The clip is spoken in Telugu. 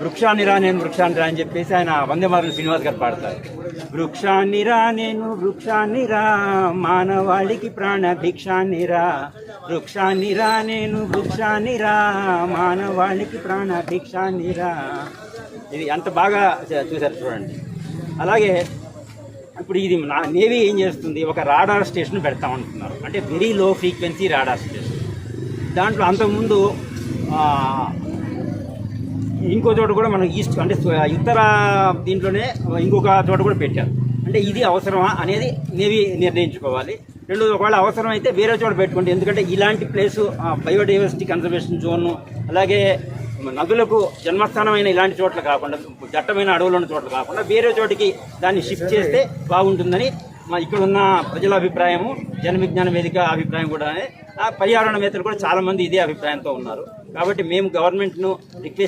వృక్షాన్ని రా నేను వృక్షాన్ని రా అని చెప్పేసి ఆయన వందే మాతరం శ్రీనివాస్ గారు పాడతారు. వృక్షాన్ని రా నేను వృక్షాన్ని రా, మానవాళికి ప్రాణ భిక్షాన్ని రా. వృక్షాన్ని రా నేను వృక్షాన్ని రా, మానవాళికి ప్రాణ భిక్షాన్ని రా. ఇది ఎంత బాగా చూశారు చూడండి. అలాగే ఇప్పుడు ఇది నేవీ ఏం చేస్తుంది, ఒక రాడార్ స్టేషన్ పెడతామంటున్నారు. అంటే very low frequency radar station. దాంట్లో అంతకుముందు ఇంకో చోట కూడా మనం ఈస్ట్ అంటే ఉత్తర దీంట్లోనే ఇంకొక చోట కూడా పెట్టారు. అంటే ఇది అవసరమా అనేది నేవీ నిర్ణయించుకోవాలి. రెండోది, ఒకవేళ అవసరం అయితే వేరే చోట పెట్టుకోండి. ఎందుకంటే ఇలాంటి ప్లేసు బయోడైవర్సిటీ కన్జర్వేషన్ జోన్, అలాగే నదులకు జన్మస్థానమైన ఇలాంటి చోట్ల కాకుండా, దట్టమైన అడవులు ఉన్న చోట్ల కాకుండా వేరే చోటికి దాన్ని షిఫ్ట్ చేస్తే బాగుంటుందని ఇక్కడ ఉన్న ప్రజల అభిప్రాయము, జన విజ్ఞాన వేదిక అభిప్రాయం కూడా. పర్యావరణవేత్తలు కూడా చాలామంది ఇదే అభిప్రాయంతో ఉన్నారు. కాబట్టి మేము గవర్నమెంట్ను రిక్వెస్ట్